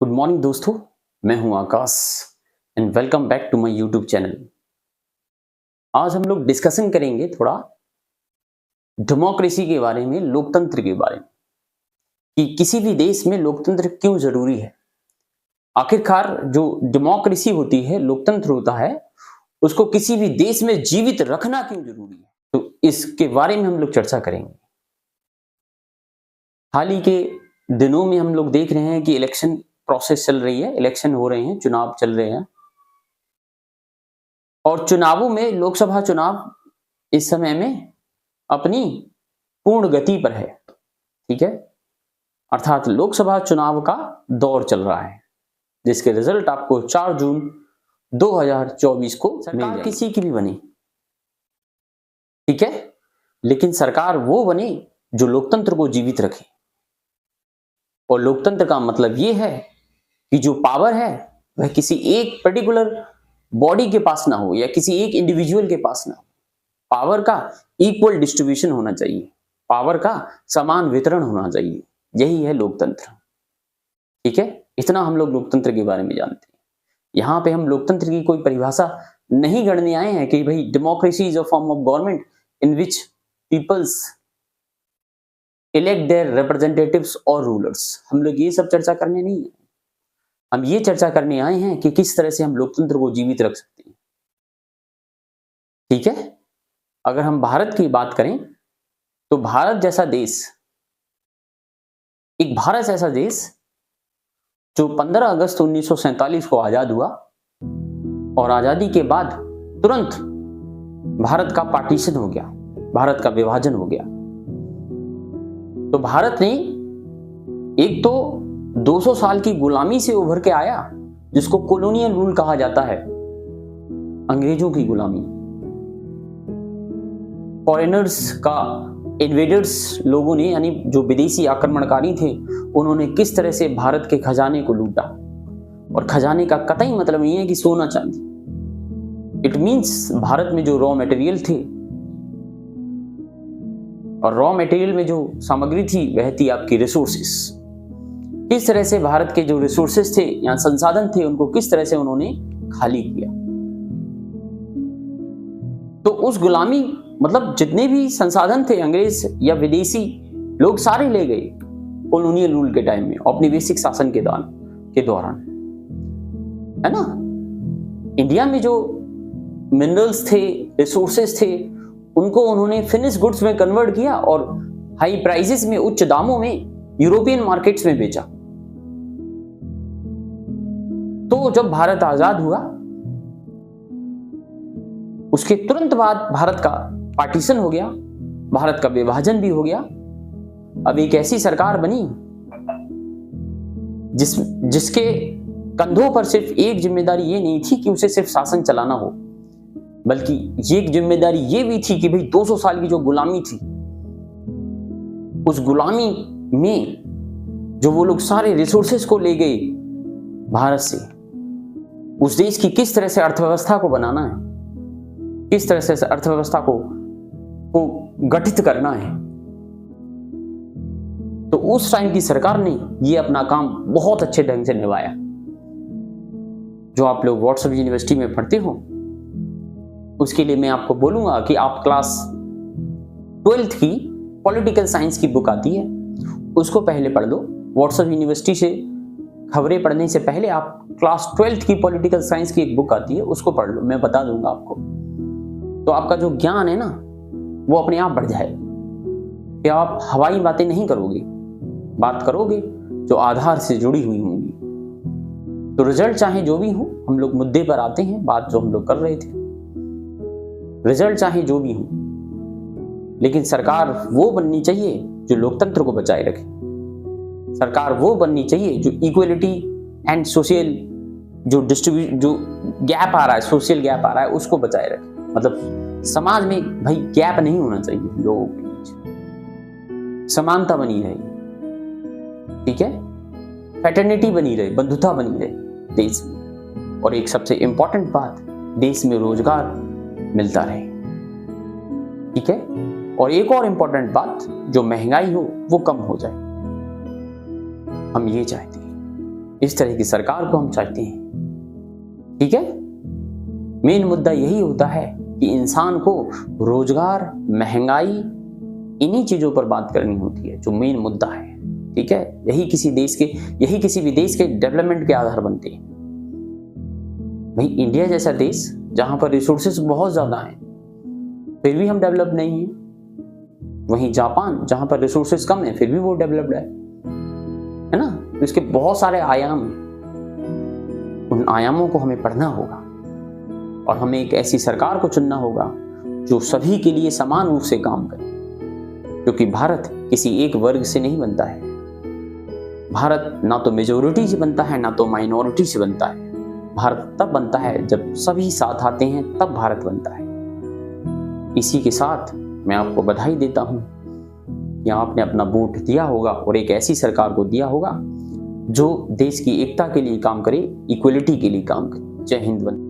Good morning दोस्तों, मैं हूं Akash and welcome back to my YouTube channel. आज हम लोग डिस्कशन करेंगे थोड़ा डेमोक्रेसी के बारे में, लोकतंत्र के बारे में कि किसी भी देश में लोकतंत्र क्यों जरूरी है। आखिरकार जो डेमोक्रेसी होती है, लोकतंत्र होता है, उसको किसी भी देश में जीवित रखना क्यों जरूरी है, तो इसके बारे में हम लोग चर्चा करेंगे। हाल ही के दिनों में हम लोग देख रहे हैं कि इलेक्शन प्रोसेस चल रही है, इलेक्शन हो रहे हैं, चुनाव चल रहे हैं और चुनावों में लोकसभा चुनाव इस समय में अपनी पूर्ण गति पर है। ठीक है, अर्थात लोकसभा चुनाव का दौर चल रहा है जिसके रिजल्ट आपको 4 जून 2024 को मिल जाएगी। किसी की भी बने, ठीक है, लेकिन सरकार वो बने जो लोकतंत्र को जीवित रखे। और लोकतंत्र का मतलब ये है कि जो पावर है वह किसी एक पर्टिकुलर बॉडी के पास ना हो या किसी एक इंडिविजुअल के पास ना हो। पावर का इक्वल डिस्ट्रीब्यूशन होना चाहिए, पावर का समान वितरण होना चाहिए। यही है लोकतंत्र। ठीक है, इतना हम लोग लोकतंत्र के बारे में जानते हैं। यहां पे हम लोकतंत्र की कोई परिभाषा नहीं गढ़ने आए हैं कि भाई democracy is a form of government in which peoples elect their representatives और रूलर्स। हम लोग ये सब चर्चा करने नहीं है, हम ये चर्चा करने आए हैं कि किस तरह से हम लोकतंत्र को जीवित रख सकते हैं। ठीक है, अगर हम भारत की बात करें तो भारत जैसा देश, एक भारत ऐसा देश जो 15 अगस्त 1947 को आजाद हुआ और आजादी के बाद तुरंत भारत का पार्टीशन हो गया, भारत का विभाजन हो गया। तो भारत ने एक तो 200 साल की गुलामी से उभर के आया जिसको कॉलोनियल रूल कहा जाता है, अंग्रेजों की गुलामी, फॉरेनर्स का, इन्वेडर्स लोगों ने, यानी जो विदेशी आक्रमणकारी थे, उन्होंने किस तरह से भारत के खजाने को लूटा। और खजाने का कतई मतलब नहीं है कि सोना चांदी, इट मींस भारत में जो रॉ मटेरियल थे, और रॉ मटेरियल में जो सामग्री थी वह थी आपकी रिसोर्सेस। किस तरह से भारत के जो रिसोर्सेस थे या संसाधन थे उनको किस तरह से उन्होंने खाली किया। तो उस गुलामी मतलब जितने भी संसाधन थे अंग्रेज या विदेशी लोग सारे ले गए कॉलोनियल रूल के टाइम में, औपनिवेशिक शासन के दौरान, है ना। इंडिया में जो मिनरल्स थे, रिसोर्सेस थे, उनको उन्होंने फिनिश गुड्स में कन्वर्ट किया और हाई प्राइसेस में, उच्च दामों में यूरोपियन मार्केट्स में बेचा। तो जब भारत आजाद हुआ उसके तुरंत बाद भारत का पार्टीशन हो गया, भारत का विभाजन भी हो गया। अब एक ऐसी सरकार बनी जिसके कंधों पर सिर्फ एक जिम्मेदारी ये नहीं थी कि उसे सिर्फ शासन चलाना हो, बल्कि ये जिम्मेदारी ये भी थी कि भाई 200 साल की जो गुलामी थी, उस गुलामी में जो वो लोग सारे रिसोर्सेस को ले गए भारत से, उस देश की किस तरह से अर्थव्यवस्था को बनाना है, किस तरह से अर्थव्यवस्था को गठित करना है। तो उस टाइम की सरकार ने ये अपना काम बहुत अच्छे ढंग से निभाया। जो आप लोग व्हाट्सएप यूनिवर्सिटी में पढ़ते हो उसके लिए मैं आपको बोलूंगा कि आप क्लास 12th की पॉलिटिकल साइंस की बुक आती है उसको पहले पढ़ लो। व्हाट्सएप यूनिवर्सिटी से खबरें पढ़ने से पहले आप क्लास 12th की पॉलिटिकल साइंस की एक बुक आती है उसको पढ़ लो, मैं बता दूंगा आपको। तो आपका जो ज्ञान है ना वो अपने आप बढ़ जाए कि आप हवाई बातें नहीं करोगे, बात करोगे जो आधार से जुड़ी हुई होंगी। तो रिजल्ट चाहे जो भी हो, हम लोग मुद्दे पर आते हैं, बात जो हम लोग कर रहे थे, रिजल्ट चाहे जो भी हो, लेकिन सरकार वो बननी चाहिए जो लोकतंत्र को बचाए रखे। सरकार वो बननी चाहिए जो इक्वलिटी एंड सोशल जो गैप आ रहा है, सोशल गैप आ रहा है, उसको बचाए रखे। मतलब समाज में भाई गैप नहीं होना चाहिए, लोगों के बीच समानता बनी रहे, ठीक है, फ्रेटर्निटी बनी रहे, बंधुता बनी रहे देश में। और एक सबसे इंपॉर्टेंट बात, देश में रोजगार मिलता रहे, ठीक है। और एक और इंपॉर्टेंट बात, जो महंगाई हो वो कम हो जाए, हम ये चाहते हैं। इस तरह की सरकार को हम चाहते हैं। ठीक है, मेन मुद्दा यही होता है कि इंसान को रोजगार, महंगाई, इन्हीं चीजों पर बात करनी होती है जो मेन मुद्दा है। ठीक है, यही किसी भी देश के डेवलपमेंट के आधार बनते हैं। भाई इंडिया जैसा देश जहां पर रिसोर्सेस बहुत ज्यादा हैं फिर भी हम डेवलप नहीं हैं, वहीं जापान जहां पर रिसोर्सेस कम है फिर भी वो डेवलप्ड है ना। तो इसके बहुत सारे आयाम, उन आयामों को हमें पढ़ना होगा और हमें एक ऐसी सरकार को चुनना होगा जो सभी के लिए समान रूप से काम करे, क्योंकि भारत किसी एक वर्ग से नहीं बनता है। भारत ना तो मेजोरिटी से बनता है ना तो माइनॉरिटी से बनता है। भारत तब बनता है जब सभी साथ आते हैं, तब भारत बनता है। इसी के साथ मैं आपको बधाई देता हूं कि आपने अपना वोट दिया होगा और एक ऐसी सरकार को दिया होगा जो देश की एकता के लिए काम करे, इक्वलिटी के लिए काम करे। जय हिंद।